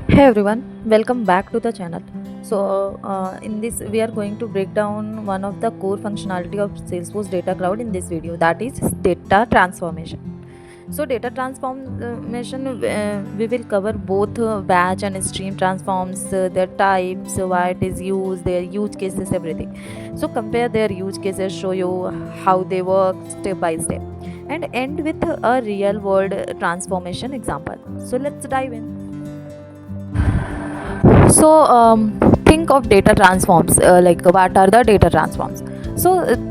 Hey everyone, welcome back to the channel. In this, we are going to break down one of the core functionality of Salesforce Data Cloud in this video, that is data transformation. Data transformation, we will cover both batch and stream transforms, their types, why it is used, their use cases, everything. So, compare their use cases, show you how they work step by step, and end with a real world transformation example. So, let's dive in. Think of data transforms, like what are the data transforms?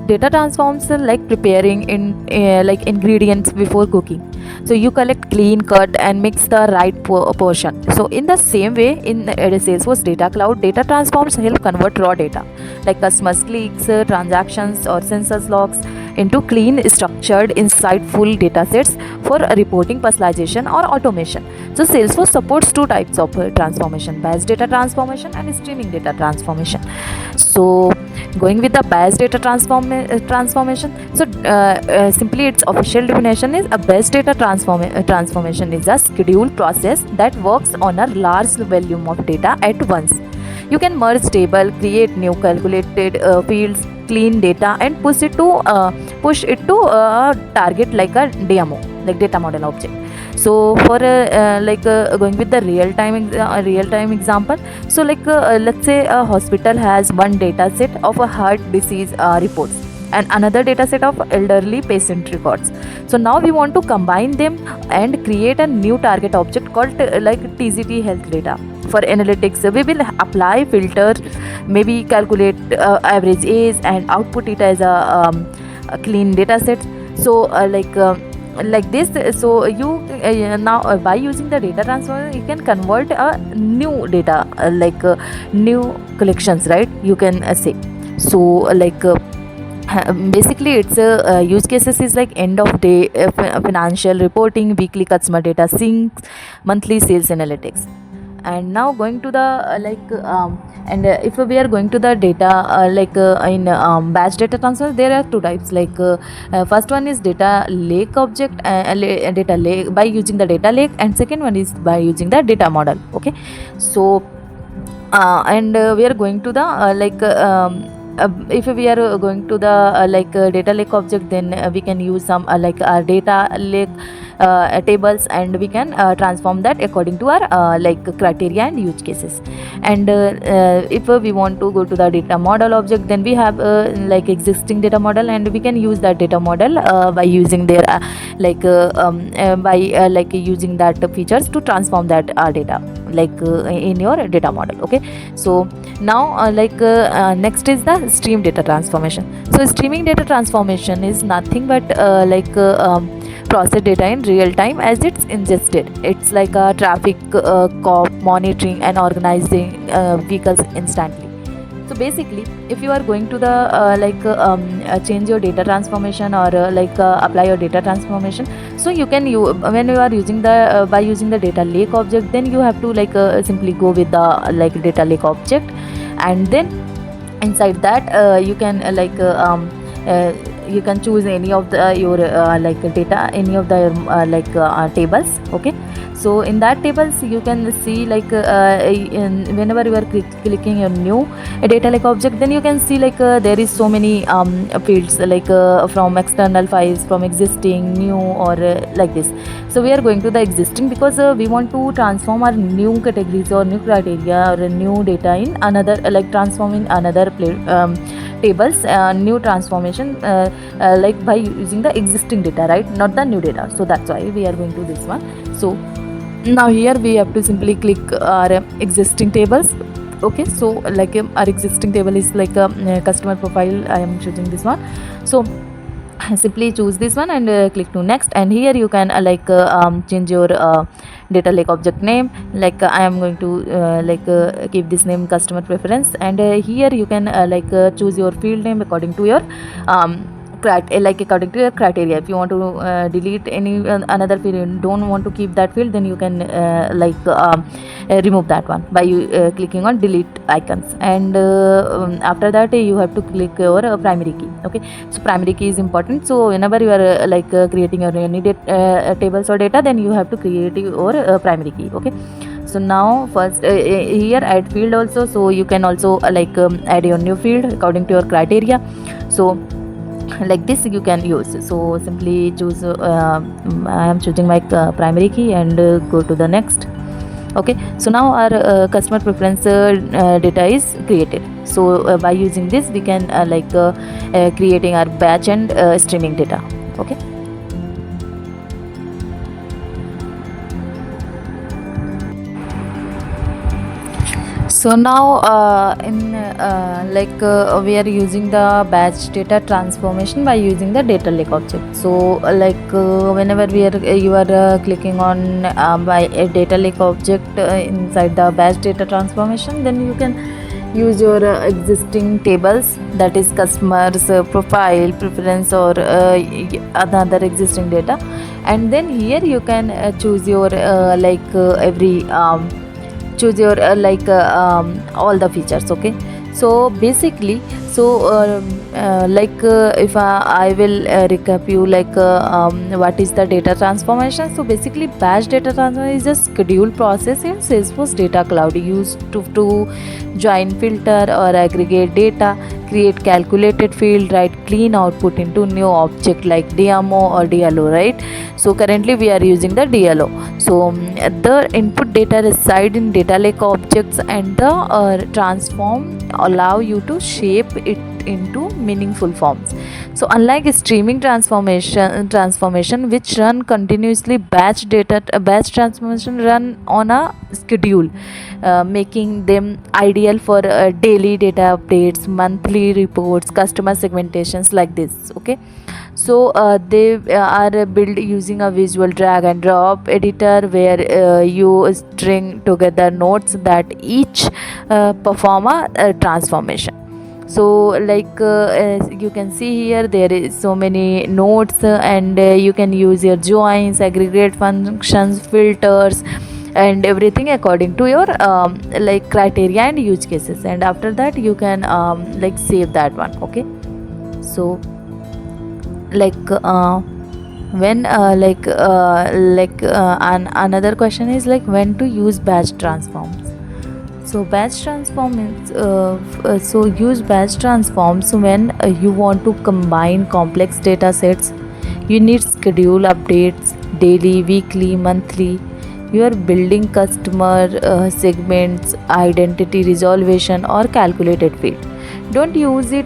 Data transforms are like preparing in like ingredients before cooking. So you collect, clean, cut, and mix the right portion. So in the same way, in Salesforce Data Cloud, data transforms help convert raw data like customers' clicks, transactions, or census logs into clean, structured, insightful data sets for reporting, personalization, or automation. So Salesforce supports two types of transformation: batch data transformation and streaming data transformation. So going with the batch data transformation, simply its official definition is a batch data transformation is a scheduled process that works on a large volume of data at once. You can merge table, create new calculated fields, clean data, and push it to target like a DMO, like data model object. So for going with the real time example, let's say a hospital has one data set of a heart disease reports and another data set of elderly patient records. So now we want to combine them and create a new target object called TZT health data. For analytics, we will apply filter, maybe calculate average age and output it as a clean data set. Like this, so you now by using the data transformer, you can convert a new data new collections, right? You can say. so like Basically its use cases is like end of day financial reporting, weekly customer data syncs, monthly sales analytics. And now going to the if we are going to the data in batch data transfer, there are two types. First one is data lake object, data lake by using the data lake, and second one is by using the data model. Okay, so and we are going to the if we are going to the data lake object, then we can use some our data lake tables, and we can transform that according to our criteria and use cases. And if we want to go to the data model object, then we have existing data model, and we can use that data model by using their using that features to transform that data in your data model. Okay, so now next is the stream data transformation. So streaming data transformation is nothing but process data in real time as it's ingested. It's like a traffic cop monitoring and organizing vehicles instantly. So basically, if you are going to the change your data transformation, or apply your data transformation, so you can when you are using the by using the data lake object, then you have to simply go with the data lake object, and then inside that you can you can choose any of the your data, any of the tables. Okay, so in that tables you can see whenever you are clicking a new data lake object, then you can see there is so many fields from external files, from existing, new, or like this. So we are going to the existing because we want to transform our new categories or new criteria or new data in another transform in another tables, new transformation by using the existing data, right, not the new data. So that's why we are going to this one. So now here we have to simply click our existing tables. Okay, so our existing table is customer profile. I am choosing this one. So simply choose this one and click to next, and here you can change your data lake object name. I am going to keep this name customer preference, and here you can choose your field name according to your according to your criteria. If you want to delete any another field, you don't want to keep that field, then you can remove that one by clicking on delete icons. And after that you have to click your primary key. Okay, so primary key is important. So whenever you are creating your any tables or data, then you have to create your primary key. Okay, So now first here add field also, so you can also add your new field according to your criteria. So like this you can use. So simply choose I am choosing my primary key and go to the next. Okay, so now our customer preference data is created. So by using this we can creating our batch and streaming data. Okay. So now we are using the batch data transformation by using the data lake object. So whenever you are clicking on by a data lake object inside the batch data transformation, then you can use your existing tables, that is customers profile preference or other existing data, and then here you can choose your every choose your all the features. Okay, so basically, so if I will recap you what is the data transformation. So basically batch data transformation is a schedule process in Salesforce Data Cloud used to join, filter or aggregate data, create calculated field, write clean output into new object like DMO or DLO, right? So currently we are using the DLO. So the input data reside in data lake objects, and the transform allow you to shape it into meaningful forms. So unlike streaming transformation which run continuously, batch transformation run on a schedule, making them ideal for daily data updates, monthly reports, customer segmentations like this. Okay, so they are built using a visual drag and drop editor where you string together nodes that each perform a transformation. So as you can see here, there is so many nodes and you can use your joins, aggregate functions, filters and everything according to your criteria and use cases, and after that you can save that one. Okay, so when another question is when to use batch transforms. So batch transform means so use batch transforms when you want to combine complex data sets. You need schedule updates daily, weekly, monthly. You are building customer segments, identity resolution or calculated field. Don't use it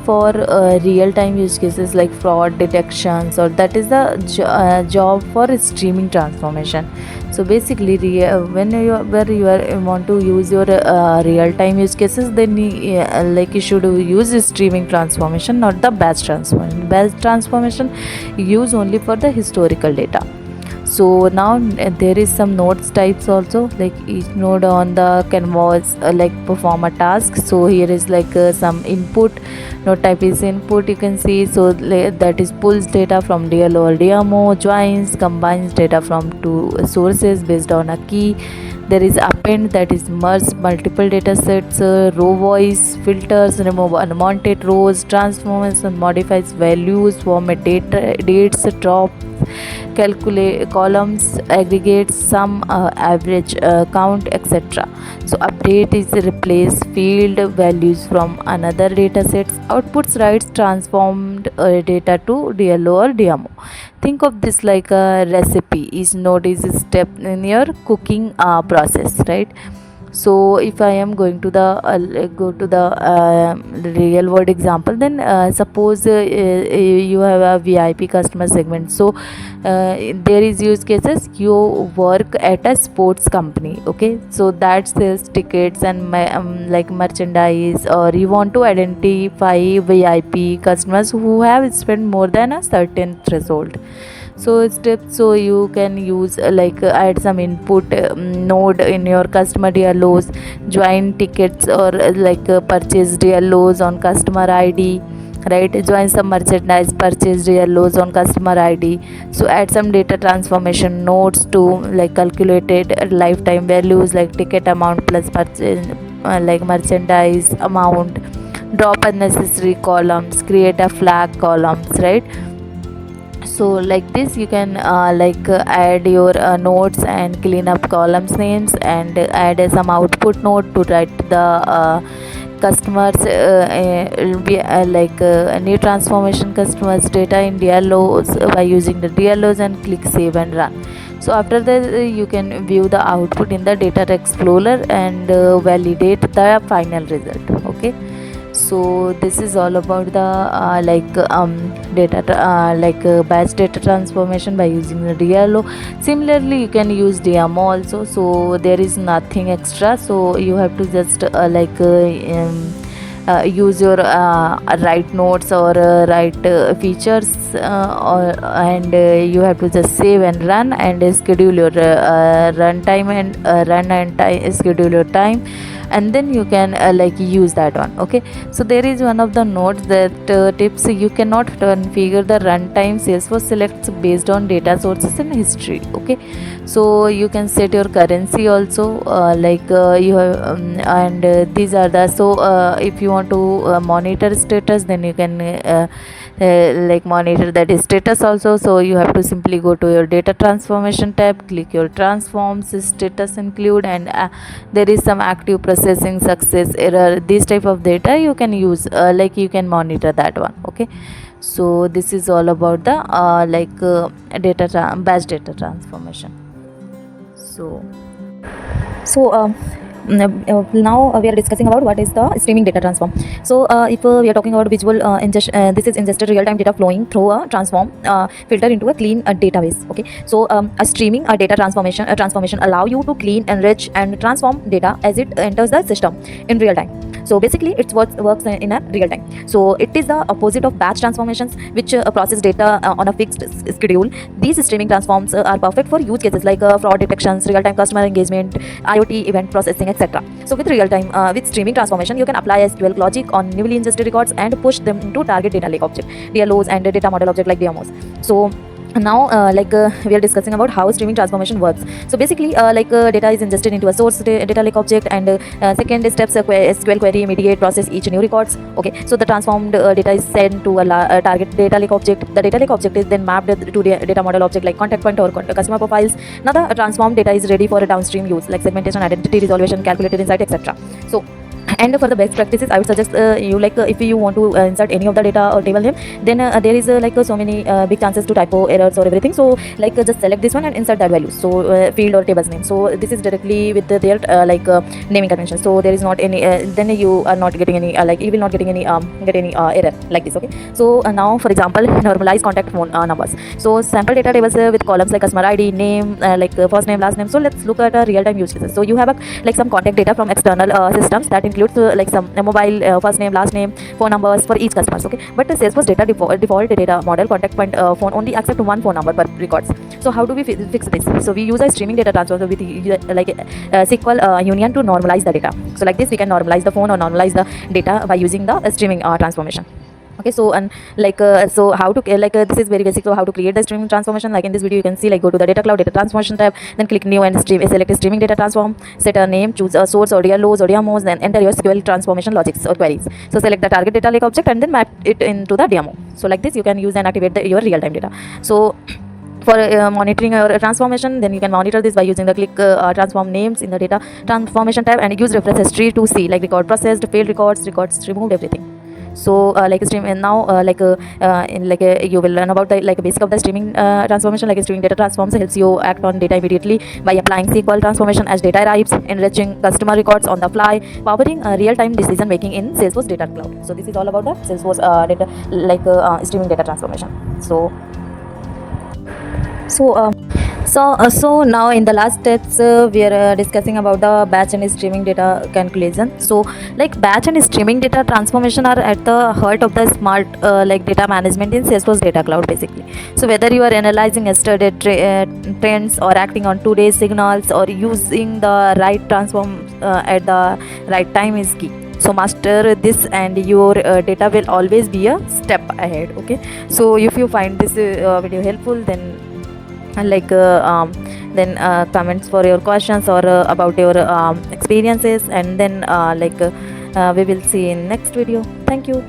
for real-time use cases like fraud detections, or that is the job for streaming transformation. So basically when you are want to use your real-time use cases, then you should use streaming transformation, not the batch transformation. Batch transformation use only for the historical data. So now there is some nodes types also, like each node on the canvas perform a task. So here is some input. Node type is input, you can see. So that is pulls data from DLO or DMO, joins, combines data from two sources based on a key. There is append, that is merge multiple data sets, row voice, filters, remove unwanted rows, transforms and modifies values, format data, dates, drop, calculate columns, aggregates, sum, average, count, etc. So update is replace field values from another data sets. Outputs writes transformed data to DLO or DMO. Think of this like a recipe. Each node is a step in your cooking process, right? So if I am going to the go to the real world example, then suppose you have a VIP customer segment. So there is use cases, you work at a sports company, okay, so that sells tickets and merchandise, or you want to identify VIP customers who have spent more than a certain threshold. So steps, so you can use add some input node in your customer DLOs, join tickets or purchase DLOs on customer ID, right? Join some merchandise, purchase DLOs on customer ID. So add some data transformation nodes to calculated lifetime values like ticket amount plus purchase merchandise amount, drop unnecessary columns, create a flag columns, right? So like this you can add your notes and clean up columns names, and add some output node to write the customers new transformation customers data in DLOs by using the DLOs, and click save and run. So after that you can view the output in the data explorer and validate the final result. Okay, so this is all about the batch data transformation by using the DLO. Similarly you can use DMO also, so there is nothing extra, so you have to just use your write notes or write features and you have to just save and run, and schedule your run time and schedule your time, and then you can use that one. Okay, so there is one of the notes that tips: you cannot configure the runtime Salesforce selects based on data sources and history. Okay, so you can set your currency also, you have and these are the, so if you want to monitor status, then you can monitor that status also. So you have to simply go to your data transformation tab, click your transforms status include, and there is some active processing success error. This type of data you can use, you can monitor that one. Okay, so this is all about the batch data transformation. Now we are discussing about what is the streaming data transform. So if we are talking about visual this is ingested real-time data flowing through a transform filter into a clean database. Okay, so a streaming data transformation allow you to clean, enrich and transform data as it enters the system in real time. So basically it works in a real time. So it is the opposite of batch transformations, which process data on a fixed schedule. These streaming transforms are perfect for use cases like fraud detections, real-time customer engagement, IoT event processing, etc. So with with streaming transformation, you can apply SQL logic on newly ingested records and push them into target data lake object, DLOs, and data model object like DMOs. So now we are discussing about how streaming transformation works. So basically data is ingested into a source data lake object, and second steps SQL query immediate process each new records. Okay, so the transformed data is sent to a target data lake object. The data lake object is then mapped to the data model object like contact point or customer profiles. Now the transformed data is ready for a downstream use like segmentation, identity resolution, calculated insight, etc. So and for the best practices, I would suggest you if you want to insert any of the data or table name, then there is so many big chances to typo errors or everything. So just select this one and insert that value, so field or tables name. So this is directly with their naming convention, so there is not any then you are not getting any you will not getting any get any error like this. Okay, so now for example, normalize contact phone numbers. So sample data tables with columns like customer ID, name, first name, last name. So let's look at real-time use cases. So you have some contact data from external systems that includes some mobile, first name, last name, phone numbers for each customers. Okay, but the Salesforce data default data model contact point phone only accept one phone number per records. So how do we fix this? So we use a streaming data transfer with SQL union to normalize the data. So like this we can normalize the phone or normalize the data by using the streaming transformation. Okay, so and so how to this is very basic. So how to create the streaming transformation, like in this video you can see, go to the data cloud data transformation tab, then click new and select a streaming data transform, set a name, choose a source or DLOs or DMOs, then enter your SQL transformation logics or queries. So select the target data lake object and then map it into the DMO. So like this you can use and activate your real-time data. So for monitoring your transformation, then you can monitor this by using the click transform names in the data transformation tab, and use reference history to see record processed, failed records removed, everything. So stream, and now you will learn about the basic of the streaming transformation. Streaming data transforms helps you act on data immediately by applying SQL transformation as data arrives, enriching customer records on the fly, powering real-time decision making in Salesforce Data Cloud. So this is all about the Salesforce data streaming data transformation. So now in the last steps we are discussing about the batch and streaming data calculation. So batch and streaming data transformation are at the heart of the smart data management in Salesforce Data Cloud basically. So whether you are analyzing yesterday trends or acting on today's signals or using the right transform at the right time is key. So master this and your data will always be a step ahead. Okay, so if you find this video helpful, then comments for your questions or about your experiences, and then we will see in next video. Thank you.